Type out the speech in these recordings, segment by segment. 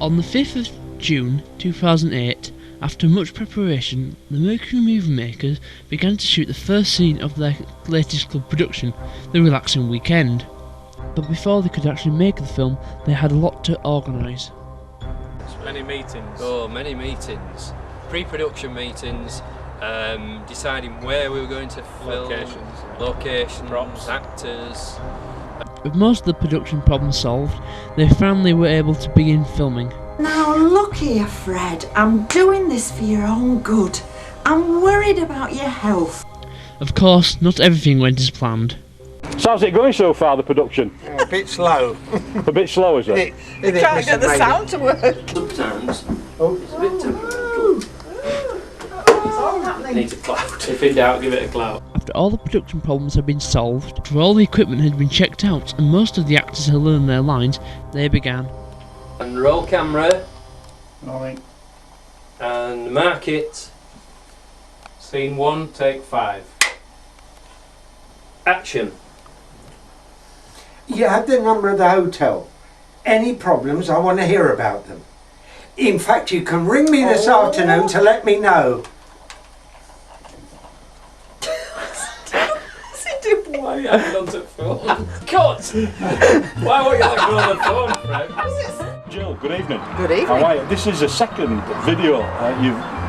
On the 5th of June 2008, after much preparation, the Mercury Movie Makers began to shoot the first scene of their latest club production, The Relaxing Weekend. But before they could actually make the film, they had a lot to organise. Many meetings. Oh, many meetings. Pre-production meetings, deciding where we were going to film, locations, props, actors. With most of the production problems solved, they finally were able to begin filming. Now look here, Fred, I'm doing this for your own good. I'm worried about your health. Of course, not everything went as planned. So how's it going so far, the production? A bit slow. A bit slow, is it? Can't get the sound to work. Sometimes it's a bit temperamental. What's all happening? Needs a clout. If in doubt, give it a clout. After all the production problems had been solved, after all the equipment had been checked out and most of the actors had learned their lines, they began. And roll camera. Rolling. And mark it. Scene 1, take 5. Action. You had the number of the hotel. Any problems, I want to hear about them. In fact, you can ring me this afternoon to let me know. Why are you having on the phone? Cut! Why won't you let go on the phone, Fred? Jill, good evening. Good evening. How are you? This is the second video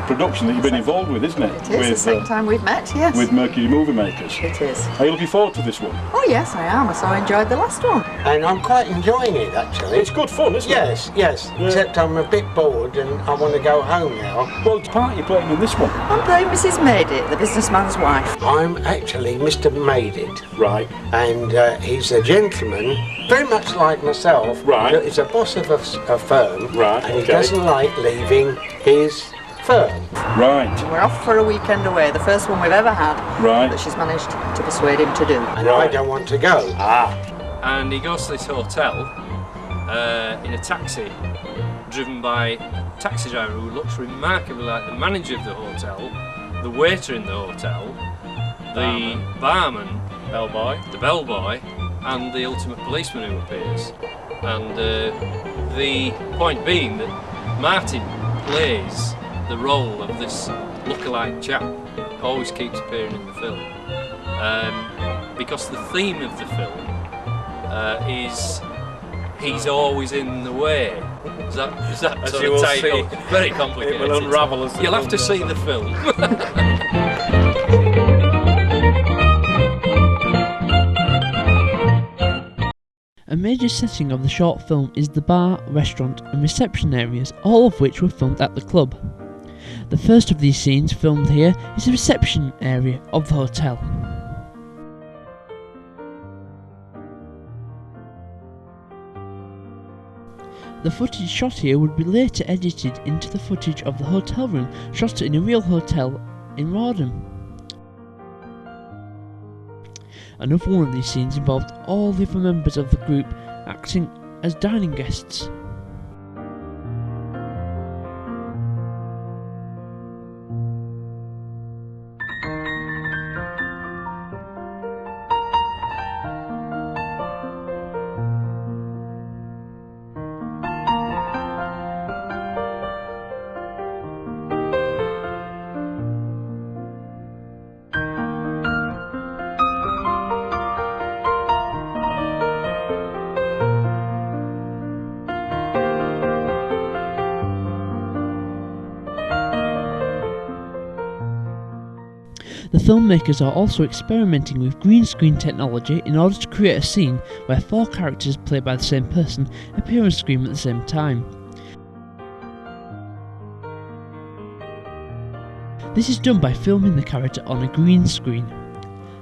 production that you've been involved with, isn't it? It is the second time we've met, yes. With Mercury Movie Makers. It is. Are you looking forward to this one? Oh yes, I am. I so enjoyed the last one. And I'm quite enjoying it, actually. It's good fun, isn't it? Yes. Yeah. Except I'm a bit bored and I want to go home now. Well, what part are you playing in this one? I'm playing Mrs. Maidit, the businessman's wife. I'm actually Mr. Maidit. Right. And he's a gentleman, very much like myself. Right. He's a boss of a firm. Right, And he okay. doesn't like leaving his firm. Right. We're off for a weekend away, the first one we've ever had. Right. That she's managed to persuade him to do. And I don't want to go. Ah. And he goes to this hotel in a taxi, driven by a taxi driver who looks remarkably like the manager of the hotel, the waiter in the hotel, the barman, the bellboy, and the ultimate policeman who appears. And the point being that Martin plays the role of this lookalike chap, always keeps appearing in the film, because the theme of the film is he's always in the way. Is that As sort you of will title? see, Very complicated. it will unravel as the You'll have film to goes see on. the film. A major setting of the short film is the bar, restaurant and reception areas, all of which were filmed at the club. The first of these scenes filmed here is the reception area of the hotel. The footage shot here would be later edited into the footage of the hotel room shot in a real hotel in Rawdon. Another one of these scenes involved all the other members of the group acting as dining guests. The filmmakers are also experimenting with green screen technology in order to create a scene where 4 characters played by the same person appear on screen at the same time. This is done by filming the character on a green screen.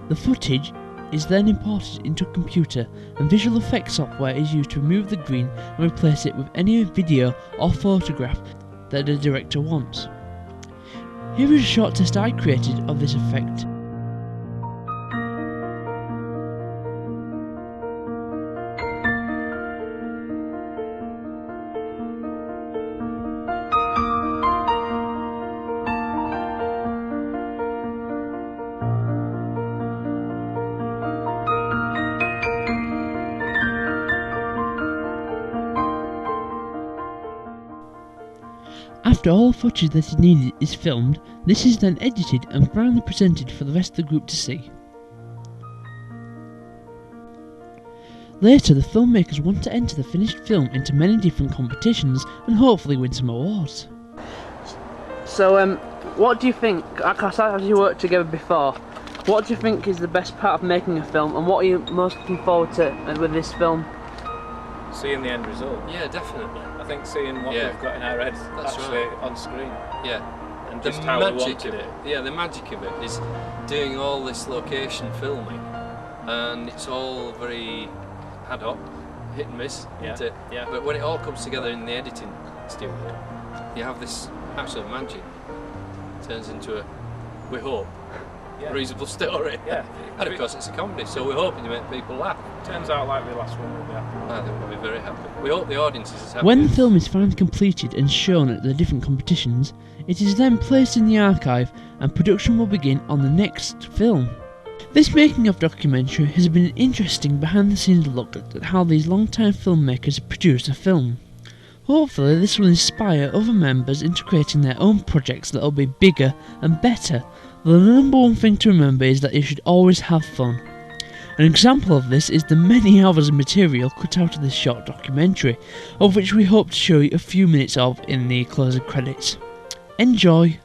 The footage is then imported into a computer and visual effects software is used to remove the green and replace it with any video or photograph that the director wants. Here is a short test I created of this effect. After all footage that is needed is filmed, this is then edited and finally presented for the rest of the group to see. Later, the filmmakers want to enter the finished film into many different competitions and hopefully win some awards. So, what do you think, as you worked together before, what do you think is the best part of making a film, and what are you most looking forward to with this film? Seeing the end result. Yeah, definitely. I think seeing what Yeah. we've got in our heads That's actually right. on screen. Yeah. And The just how we magic wanted of it. Yeah, the magic of it is doing all this location filming, and it's all very ad hoc, hit and miss, Yeah, isn't it? yeah. But when it all comes together in the editing studio, you have this absolute magic. It turns into a, we hope, Yeah. reasonable story. Yeah. And of course it's a comedy, so we're hoping to make people laugh. Turns out like the last one will be happy. I think we'll be very happy. We hope the audience is as happy. When the as- film is finally completed and shown at the different competitions, it is then placed in the archive and production will begin on the next film. This making of documentary has been an interesting behind the scenes look at how these long-time filmmakers produce a film. Hopefully this will inspire other members into creating their own projects that will be bigger and better. The number one thing to remember is that you should always have fun. An example of this is the many hours of material cut out of this short documentary, of which we hope to show you a few minutes of in the closing credits. Enjoy!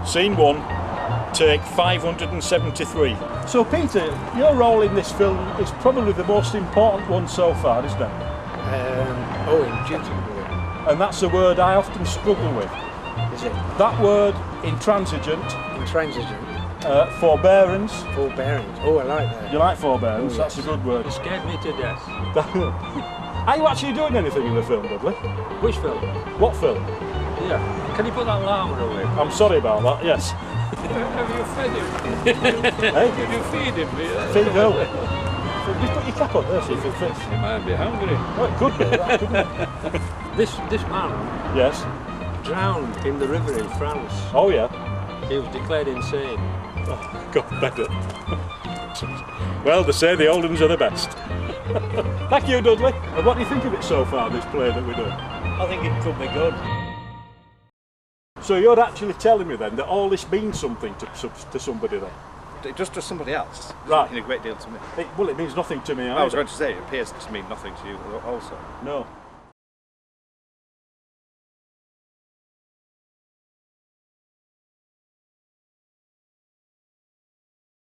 Scene 1, take 573. So Peter, your role in this film is probably the most important one so far, isn't it? Indubitably. And that's a word I often struggle with. Is it? That word, intransigent, Intransigent. forbearance. Forbearance. Oh, I like that. You like forbearance? Oh, That's a good word. Scared me to death. Are you actually doing anything in the film, Dudley? Which film? What film? Yeah. Can you put that llama away? I'm sorry about that, yes. Have you fed him? Hey, Did you feed him? Feet no. Just put your cap on there, see if it fits. He might be hungry. Oh, it could be, that couldn't it? This man Yes. drowned in the river in France. Oh, yeah. He was declared insane. Oh, God, better. Well, they say the old ones are the best. Thank you, Dudley. And what do you think of it so far, this play that we're doing? I think it could be good. So you're actually telling me then that all this means something to somebody then? Just to somebody else. It's Right. mean a great deal to me. Well, it means nothing to me either. I was going to say, it appears to mean nothing to you also. No.